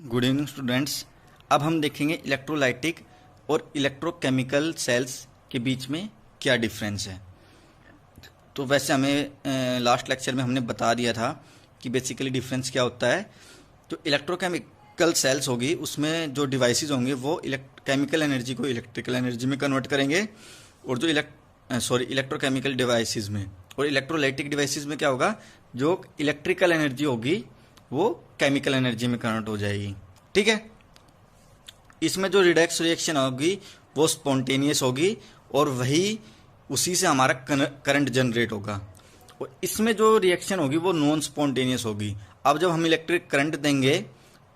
Good evening students. अब हम देखेंगे इलेक्ट्रोलाइटिक और इलेक्ट्रोकेमिकल सेल्स के बीच में क्या डिफरेंस है। तो वैसे हमें लास्ट लेक्चर में हमने बता दिया था कि बेसिकली डिफरेंस क्या होता है। तो इलेक्ट्रोकेमिकल सेल्स होगी, उसमें जो डिवाइसेस होंगे वो केमिकल एनर्जी को इलेक्ट्रिकल एनर्जी में कन्वर्ट करेंगे, और जो इलेक्ट्रोकेमिकल डिवाइसेस में और इलेक्ट्रोलाइटिक डिवाइसेस में क्या होगा, जो इलेक्ट्रिकल एनर्जी होगी वो केमिकल एनर्जी में कन्वर्ट हो जाएगी। ठीक है। इसमें जो रिडक्स रिएक्शन होगी वो स्पॉन्टेनियस होगी और वही उसी से हमारा करंट जनरेट होगा, और इसमें जो रिएक्शन होगी वो नॉन स्पॉन्टेनियस होगी। अब जब हम इलेक्ट्रिक करंट देंगे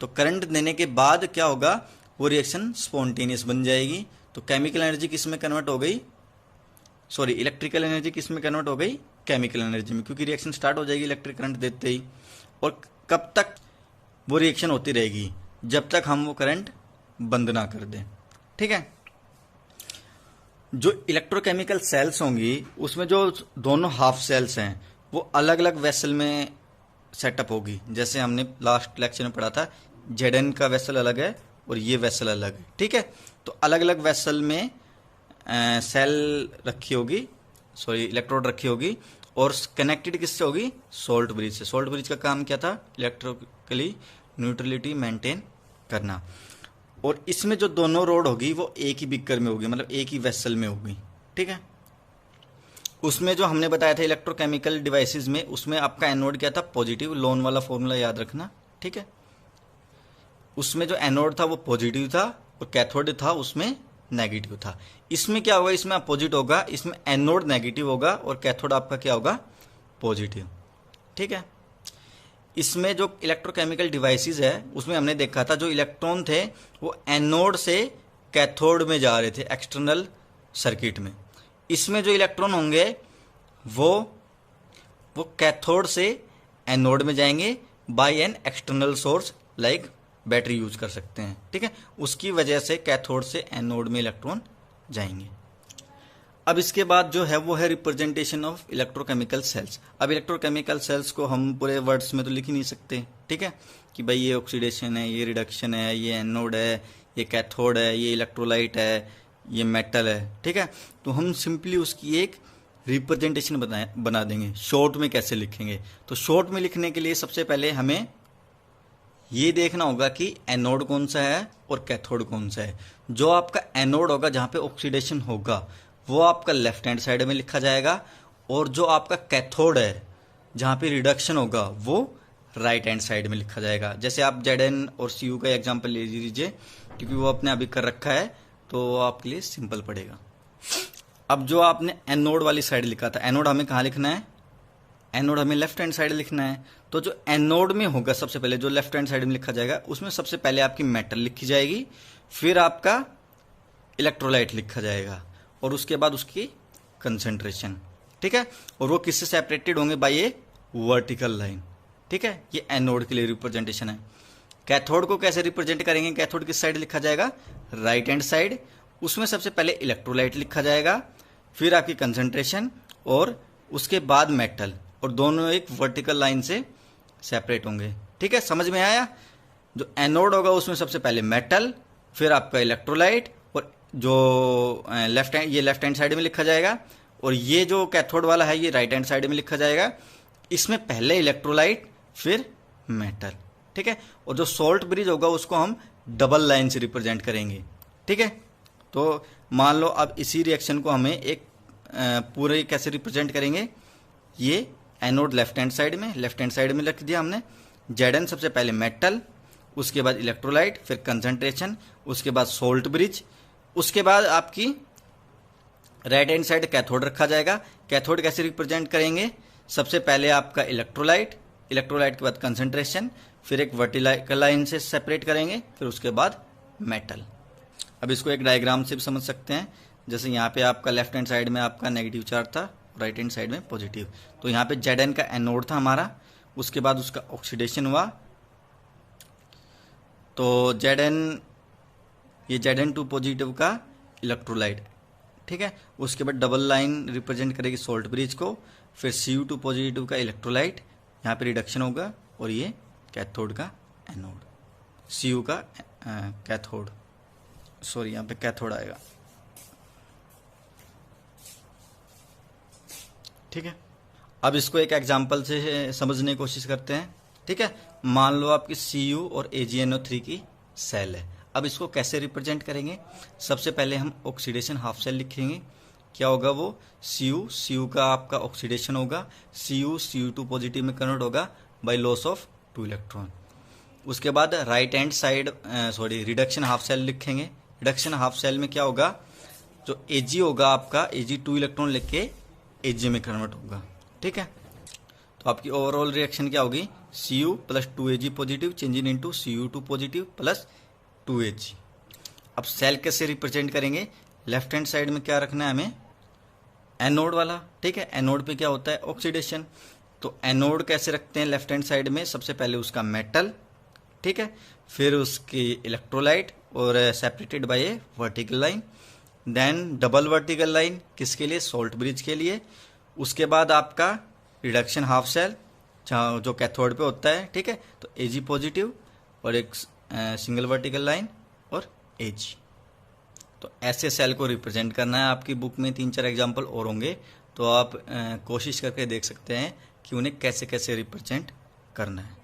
तो करंट देने के बाद क्या होगा, वो रिएक्शन स्पॉन्टेनियस बन जाएगी। तो केमिकल एनर्जी किस में कन्वर्ट हो गई, इलेक्ट्रिकल एनर्जी किस में कन्वर्ट हो गई, केमिकल एनर्जी में, क्योंकि रिएक्शन स्टार्ट हो जाएगी इलेक्ट्रिक करंट देते ही। और कब तक वो रिएक्शन होती रहेगी, जब तक हम वो करंट बंद ना कर दें। ठीक है। जो इलेक्ट्रोकेमिकल सेल्स होंगी उसमें जो दोनों हाफ सेल्स हैं वो अलग अलग वेसल में सेटअप होगी। जैसे हमने लास्ट लेक्चर में पढ़ा था, जेडन का वेसल अलग है और ये वेसल अलग है। ठीक है। तो अलग अलग वेसल में सेल रखी होगी, इलेक्ट्रोड रखी होगी, और कनेक्टेड किससे होगी, सोल्ट ब्रिज से। सोल्ट ब्रिज का काम क्या था, इलेक्ट्रिकली न्यूट्रलिटी मेंटेन करना। और इसमें जो दोनों रोड होगी वो एक ही बिकर में होगी, मतलब एक ही वेसल में होगी। ठीक है। उसमें जो हमने बताया था इलेक्ट्रोकेमिकल डिवाइसेस में, उसमें आपका एनोड क्या था, पॉजिटिव। लोन वाला फॉर्मूला याद रखना। ठीक है। उसमें जो एनोड था वो पॉजिटिव था और कैथोड था उसमें नेगेटिव था। इसमें क्या होगा, इसमें अपोजिट होगा, इसमें एनोड नेगेटिव होगा और कैथोड आपका क्या होगा, पॉजिटिव। ठीक है। इसमें जो इलेक्ट्रोकेमिकल डिवाइसेस है उसमें हमने देखा था जो इलेक्ट्रॉन थे वो एनोड से कैथोड में जा रहे थे एक्सटर्नल सर्किट में। इसमें जो इलेक्ट्रॉन होंगे वो कैथोड से एनोड में जाएंगे by an external source, like battery use कर सकते हैं। ठीक है। उसकी वजह से कैथोड से एनोड में इलेक्ट्रॉन जाएंगे। अब इसके बाद जो है वो है रिप्रेजेंटेशन ऑफ इलेक्ट्रोकेमिकल सेल्स। अब इलेक्ट्रोकेमिकल सेल्स को हम पूरे वर्ड्स में तो लिख ही नहीं सकते। ठीक है, कि भाई ये ऑक्सीडेशन है, ये रिडक्शन है, ये एनोड है, ये कैथोड है, ये इलेक्ट्रोलाइट है, ये मेटल है। ठीक है। तो हम सिंपली उसकी एक रिप्रेजेंटेशन बना देंगे। शॉर्ट में कैसे लिखेंगे, तो शॉर्ट में लिखने के लिए सबसे पहले हमें ये देखना होगा कि एनोड कौन सा है और कैथोड कौन सा है। जो आपका एनोड होगा जहां पे ऑक्सीडेशन होगा वो आपका लेफ्ट हैंड साइड में लिखा जाएगा, और जो आपका कैथोड है जहां पे रिडक्शन होगा वो राइट हैंड साइड में लिखा जाएगा। जैसे आप जेडन और सीयू का एग्जांपल ले लीजिए, क्योंकि वो आपने अभी कर रखा है तो आपके लिए सिंपल पड़ेगा। अब जो आपने एनोड वाली साइड लिखा था, एनोड हमें कहाँ लिखना है, एनोड हमें लेफ्ट हैंड साइड लिखना है। तो जो एनोड में होगा सबसे पहले जो लेफ्ट हैंड साइड में लिखा जाएगा उसमें सबसे पहले आपकी मेटल लिखी जाएगी, फिर आपका इलेक्ट्रोलाइट लिखा जाएगा, और उसके बाद उसकी कंसंट्रेशन। ठीक है। और वो किससे सेपरेटेड होंगे, बाय ये वर्टिकल लाइन। ठीक है। ये एनोड के लिए रिप्रेजेंटेशन है। कैथोड को कैसे रिप्रेजेंट करेंगे, कैथोड किस साइड लिखा जाएगा, राइट हैंड साइड। उसमें सबसे पहले इलेक्ट्रोलाइट लिखा जाएगा, फिर आपकी कंसंट्रेशन, और उसके बाद मेटल, और दोनों एक वर्टिकल लाइन से सेपरेट होंगे। ठीक है, समझ में आया। जो एनोड होगा उसमें सबसे पहले मेटल, फिर आपका इलेक्ट्रोलाइट, और जो ये लेफ्ट हैंड साइड में लिखा जाएगा, और ये जो कैथोड वाला है ये राइट हैंड साइड में लिखा जाएगा। इसमें पहले इलेक्ट्रोलाइट फिर मेटल। ठीक है। और जो सोल्ट ब्रिज होगा उसको हम डबल लाइन से रिप्रेजेंट करेंगे। ठीक है। तो मान लो अब इसी रिएक्शन को हमें एक पूरे कैसे रिप्रेजेंट करेंगे, ये एनोड लेफ्ट हैंड साइड में लिख दिया हमने, जेडन सबसे पहले मेटल, उसके बाद इलेक्ट्रोलाइट, फिर कंसंट्रेशन, उसके बाद सोल्ट ब्रिज, उसके बाद आपकी राइट हैंड साइड कैथोड रखा जाएगा। कैथोड कैसे रिप्रेजेंट करेंगे, सबसे पहले आपका इलेक्ट्रोलाइट के बाद कंसंट्रेशन, फिर एक वर्टिकल लाइन से सेपरेट करेंगे, फिर उसके बाद मेटल। अब इसको एक डायग्राम से भी समझ सकते हैं। जैसे यहाँ पे आपका लेफ्ट हैंड साइड में आपका नेगेटिव चार्ज था, राइट हैंड साइड में पॉजिटिव। तो यहाँ पे जेडन का एनोड था हमारा, उसके बाद उसका ऑक्सीडेशन हुआ, तो ये जेडन टू पॉजिटिव का इलेक्ट्रोलाइट। ठीक है। उसके बाद डबल लाइन रिप्रेजेंट करेगी सोल्ट ब्रिज को, फिर Cu टू पॉजिटिव का इलेक्ट्रोलाइट, यहाँ पे रिडक्शन होगा, और ये कैथोड का एनोड। Cu का कैथोड, सॉरी यहाँ पे कैथोड आएगा। ठीक है, अब इसको एक एग्जांपल से समझने की कोशिश करते हैं। ठीक है, मान लो आपकी Cu और AgNO3 की सेल है। अब इसको कैसे रिप्रेजेंट करेंगे? सबसे पहले हम ऑक्सीडेशन हाफ सेल लिखेंगे। क्या होगा वो? Cu का आपका ऑक्सीडेशन होगा, Cu2 पॉजिटिव में कन्वर्ट होगा बाय लॉस ऑफ 2 इलेक्ट्रॉन। उसके बाद right hand side reduction half cell लिखेंगे। रिडक्शन हाफ सेल में क्या होगा? जो Ag होगा आपका, Ag 2 इलेक्ट्रॉन लेके Ag में कन्वर्ट होगा। ठीक है, तो आपकी ओवरऑल रिएक्शन क्या होगी? Cu plus 2Ag positive changing into Cu2 positive plus 2Ag। अब सेल कैसे रिप्रेजेंट करेंगे? लेफ्ट हैंड साइड में क्या रखना है हमें? एनोड वाला। ठीक है, एनोड पे क्या होता है? ऑक्सीडेशन। तो एनोड कैसे रखते हैं लेफ्ट हैंड साइड में? सबसे पहले उसका मेटल, ठीक है, फिर उसकी इलेक्ट्रोलाइट और separated by a vertical line, then double vertical line किसके लिए? सॉल्ट ब्रिज के लिए। उसके बाद आपका रिडक्शन हाफ सेल जो कैथोड पे होता है। ठीक है, तो Ag पॉजिटिव और एक सिंगल वर्टिकल लाइन और Ag। तो ऐसे सेल को रिप्रेजेंट करना है। आपकी बुक में 3-4 एग्जाम्पल और होंगे, तो आप कोशिश करके देख सकते हैं कि उन्हें कैसे कैसे रिप्रेजेंट करना है।